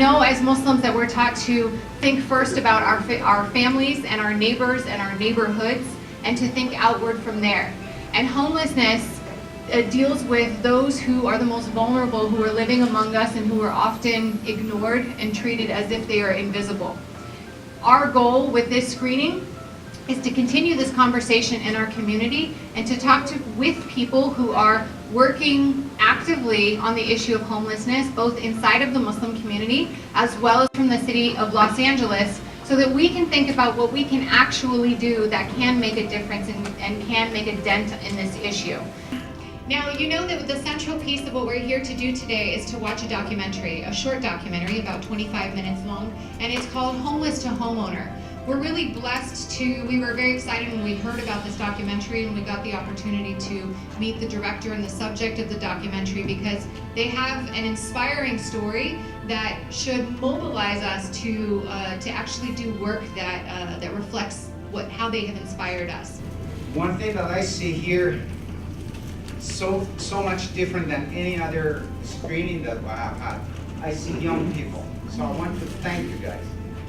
know as Muslims that we're taught to think first about our families and our neighbors and our neighborhoods, and to think outward from there. And homelessness deals with those who are the most vulnerable, who are living among us and who are often ignored and treated as if they are invisible. Our goal with this screening is to continue this conversation in our community and to talk with people who are working actively on the issue of homelessness, both inside of the Muslim community as well as from the city of Los Angeles, so that we can think about what we can actually do that can make a difference and can make a dent in this issue. Now, you know that the central piece of what we're here to do today is to watch a documentary, a short documentary about 25 minutes long, and it's called Homeless to Homeowner. We're really blessed we were very excited when we heard about this documentary and we got the opportunity to meet the director and the subject of the documentary, because they have an inspiring story that should mobilize us to actually do work that reflects how they have inspired us. One thing that I see here, so much different than any other screening that I've had, I see young people. So I want to thank you guys,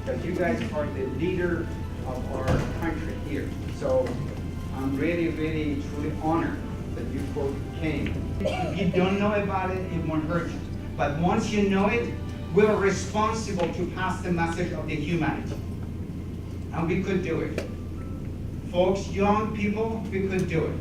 because you guys are the leader of our country here. So I'm really, really, truly honored that you both came. If you don't know about it, it won't hurt you. But once you know it, we are responsible to pass the message of the humanity. And we could do it. Folks, young people, we could do it.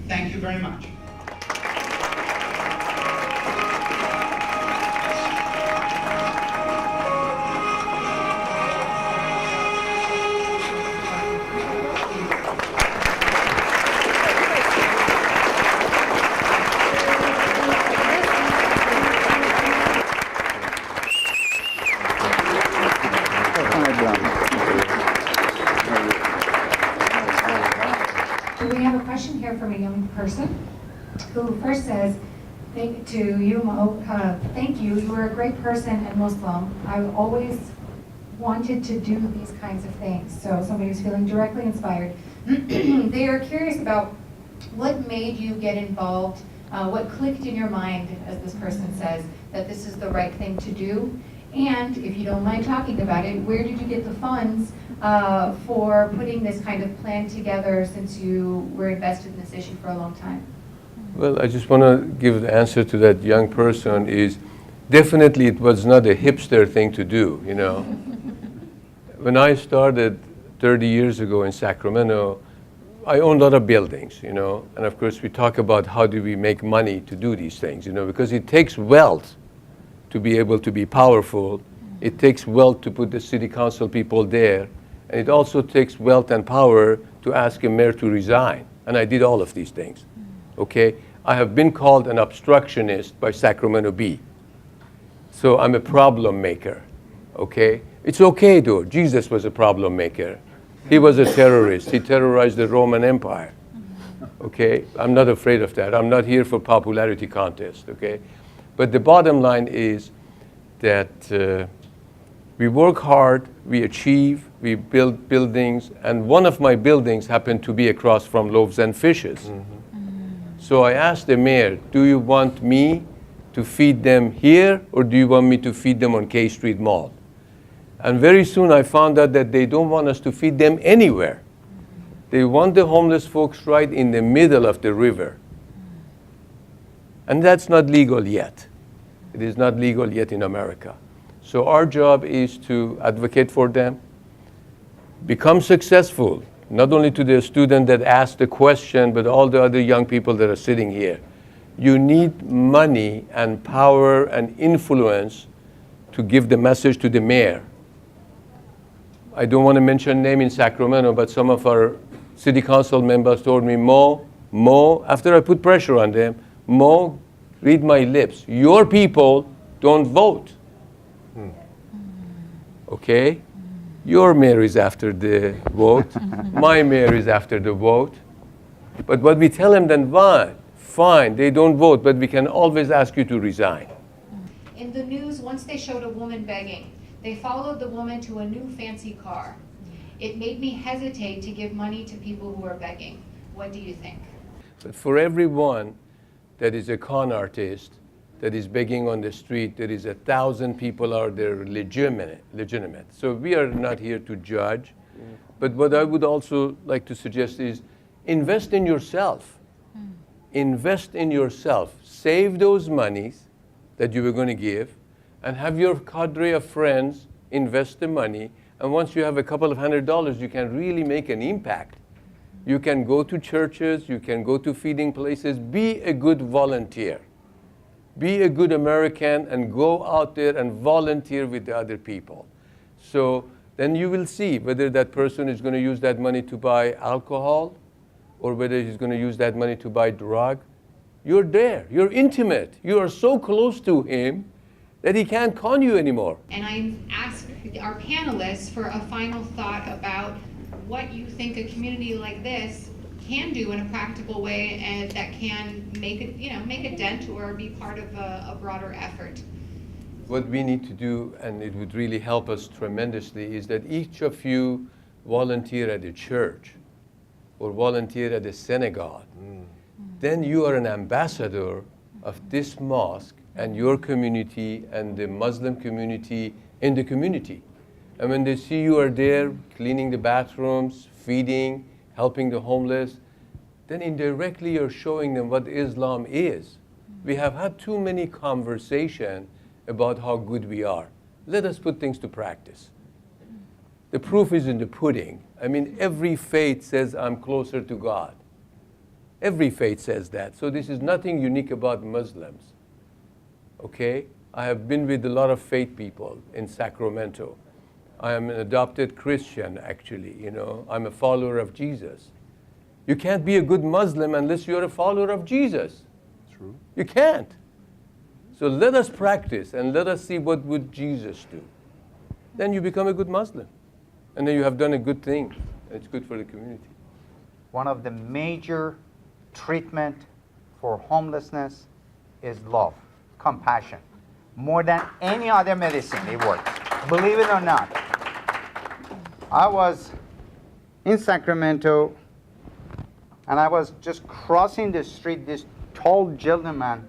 Thank you very much. We have a question here from a young person who first says, thank you, Mo. Thank you. You are a great person and Muslim. I've always wanted to do these kinds of things. So somebody who's feeling directly inspired. They are curious about what made you get involved, what clicked in your mind, as this person says, that this is the right thing to do. And if you don't mind talking about it, where did you get the funds for putting this kind of plan together, since you were invested in this issue for a long time? Well, I just want to give the answer to that young person is definitely it was not a hipster thing to do, you know. When I started 30 years ago in Sacramento, I owned a lot of buildings, you know, and of course we talk about how do we make money to do these things, you know, because it takes wealth to be able to be powerful. It takes wealth to put the city council people there. And it also takes wealth and power to ask a mayor to resign. And I did all of these things, okay? I have been called an obstructionist by Sacramento Bee. So I'm a problem maker, okay? It's okay though, Jesus was a problem maker. He was a terrorist, he terrorized the Roman Empire, okay? I'm not afraid of that. I'm not here for popularity contest, okay? But the bottom line is that we work hard, we achieve, we build buildings, and one of my buildings happened to be across from Loaves and Fishes. So I asked the mayor, do you want me to feed them here, or do you want me to feed them on K Street Mall? And very soon I found out that they don't want us to feed them anywhere. They want the homeless folks right in the middle of the river. And that's not legal yet. It is not legal yet in America. So our job is to advocate for them, become successful, not only to the student that asked the question, but all the other young people that are sitting here. You need money and power and influence to give the message to the mayor. I don't want to mention name in Sacramento, but some of our city council members told me, Mo, after I put pressure on them, Mo, read my lips. Your people don't vote. Okay? Your mayor is after the vote. My mayor is after the vote. But what we tell them then, fine, they don't vote, but we can always ask you to resign. In the news, once they showed a woman begging, they followed the woman to a new fancy car. It made me hesitate to give money to people who are begging. What do you think? But for everyone that is a con artist, that is begging on the street. There is 1,000 people out there legitimate. So we are not here to judge. But what I would also like to suggest is invest in yourself. Invest in yourself. Save those monies that you were going to give and have your cadre of friends invest the money. And once you have a couple of $100, you can really make an impact. You can go to churches, you can go to feeding places, be a good volunteer. Be a good American and go out there and volunteer with the other people. So then you will see whether that person is going to use that money to buy alcohol or whether he's going to use that money to buy drug. You're there, you're intimate, you are so close to him that he can't con you anymore. And I ask our panelists for a final thought about what you think a community like this can do in a practical way and that can make a dent or be part of a broader effort. What we need to do, and it would really help us tremendously, is that each of you volunteer at a church or volunteer at a synagogue. Then you are an ambassador of this mosque and your community and the Muslim community in the community. And when they see you are there cleaning the bathrooms, feeding, helping the homeless, then indirectly you're showing them what Islam is. We have had too many conversations about how good we are. Let us put things to practice. The proof is in the pudding. I mean, every faith says I'm closer to God. Every faith says that. So this is nothing unique about Muslims. Okay? I have been with a lot of faith people in Sacramento. I am an adopted Christian, actually, you know. I'm a follower of Jesus. You can't be a good Muslim unless you're a follower of Jesus. True. You can't. So let us practice and let us see what would Jesus do. Then you become a good Muslim. And then you have done a good thing. It's good for the community. One of the major treatment for homelessness is love, compassion. More than any other medicine, it works. Believe it or not. I was in Sacramento and I was just crossing the street. This tall gentleman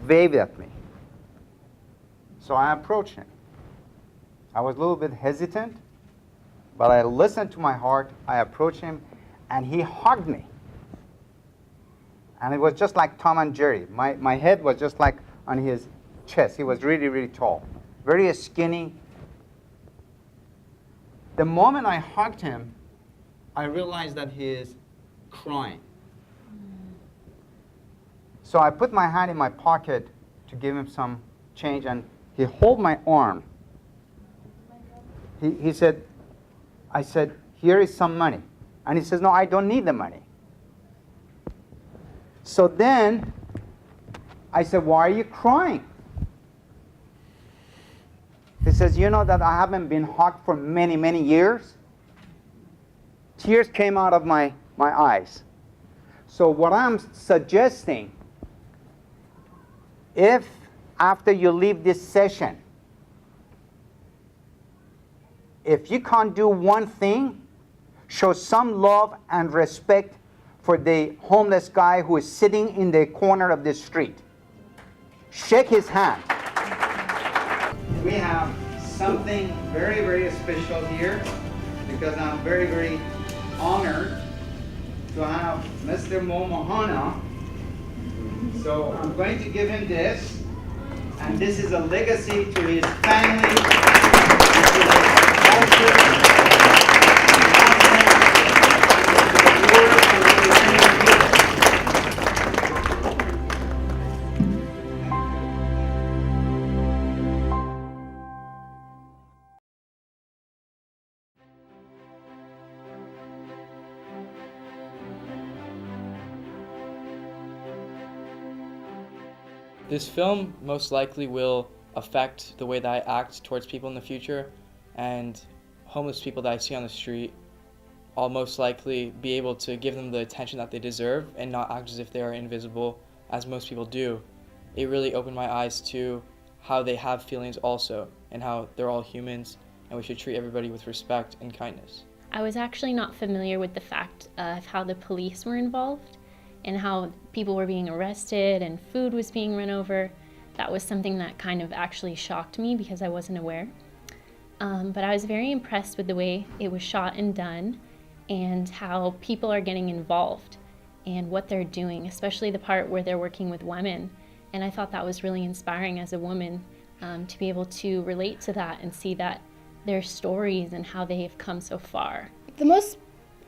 waved at me. So I approached him. I was a little bit hesitant, but I listened to my heart. I approached him and he hugged me. And it was just like Tom and Jerry. My head was just like on his chest. He was really, really tall, very skinny. The moment I hugged him, I realized that he is crying. So I put my hand in my pocket to give him some change, and he held my arm. He said, I said, here is some money. And he says, no, I don't need the money. So then I said, why are you crying? He says, you know that I haven't been hugged for many, many years? Tears came out of my eyes. So what I'm suggesting, if after you leave this session, if you can't do one thing, show some love and respect for the homeless guy who is sitting in the corner of the street. Shake his hand. We have something very, very special here because I'm very, very honored to have Mr. Momohana. So I'm going to give him this, and this is a legacy to his family, to his culture. This film most likely will affect the way that I act towards people in the future, and homeless people that I see on the street, I'll most likely be able to give them the attention that they deserve and not act as if they are invisible, as most people do. It really opened my eyes to how they have feelings also, and how they're all humans, and we should treat everybody with respect and kindness. I was actually not familiar with the fact of how the police were involved and how people were being arrested and food was being run over. that was something that kind of actually shocked me because I wasn't aware. But I was very impressed with the way it was shot and done and how people are getting involved and what they're doing, especially the part where they're working with women. And I thought that was really inspiring as a woman to be able to relate to that and see that their stories and how they have come so far. The most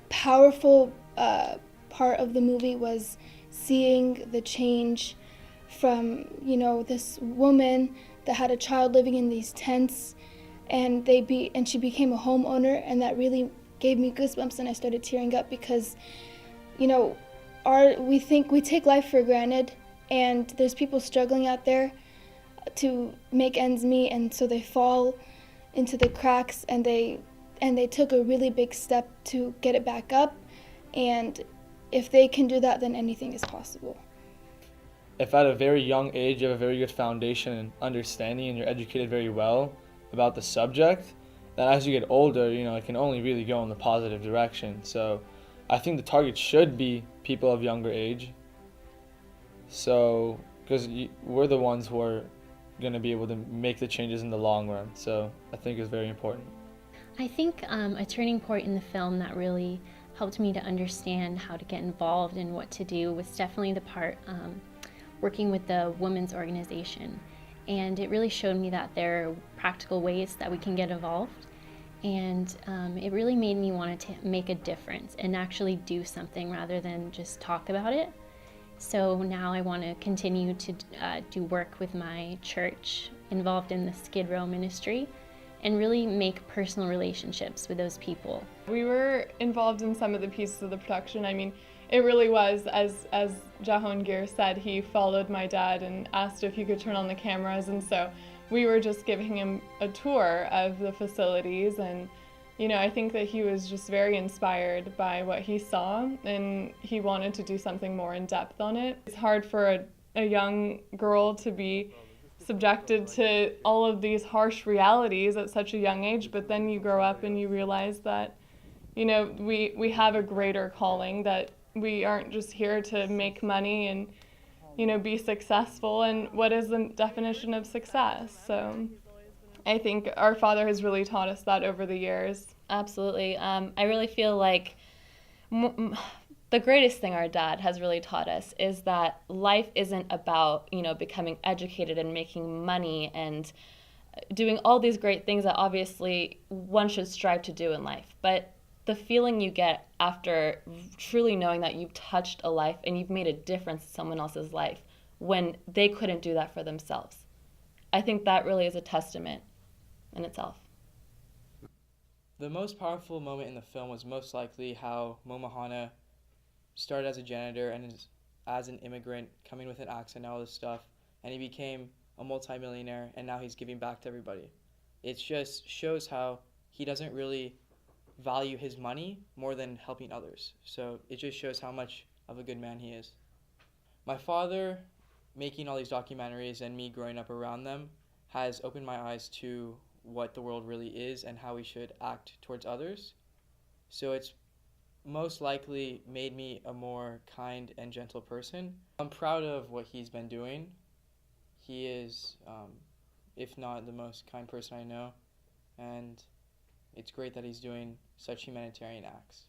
powerful part of the movie was seeing the change from, this woman that had a child living in these tents, and she became a homeowner, and that really gave me goosebumps, and I started tearing up because, we take life for granted, and there's people struggling out there to make ends meet, and so they fall into the cracks, and they took a really big step to get it back up, and if they can do that, then anything is possible. If at a very young age you have a very good foundation and understanding and you're educated very well about the subject, then as you get older, it can only really go in the positive direction. So I think the target should be people of younger age. So, because we're the ones who are going to be able to make the changes in the long run. So I think it's very important. I think a turning point in the film that really helped me to understand how to get involved and what to do was definitely the part working with the women's organization. And it really showed me that there are practical ways that we can get involved. And it really made me want to make a difference and actually do something rather than just talk about it. So now I want to continue to do work with my church involved in the Skid Row ministry and really make personal relationships with those people. We were involved in some of the pieces of the production. I mean, it really was, as Jahongir said, he followed my dad and asked if he could turn on the cameras, and so we were just giving him a tour of the facilities, and I think that he was just very inspired by what he saw, and he wanted to do something more in depth on it. It's hard for a young girl to be subjected to all of these harsh realities at such a young age, but then you grow up and you realize that, we have a greater calling, that we aren't just here to make money and, be successful, and what is the definition of success? So I think our father has really taught us that over the years. Absolutely. I really feel like the greatest thing our dad has really taught us is that life isn't about, becoming educated and making money and doing all these great things that obviously one should strive to do in life. But the feeling you get after truly knowing that you've touched a life and you've made a difference in someone else's life when they couldn't do that for themselves, I think that really is a testament in itself. The most powerful moment in the film was most likely how Momahana started as a janitor and is as an immigrant coming with an accent and all this stuff, and he became a multimillionaire, and now he's giving back to everybody. It just shows how he doesn't really value his money more than helping others. So it just shows how much of a good man he is. My father making all these documentaries and me growing up around them has opened my eyes to what the world really is and how we should act towards others. So it's most likely made me a more kind and gentle person. I'm proud of what he's been doing. He is, if not the most kind person I know, and it's great that he's doing such humanitarian acts.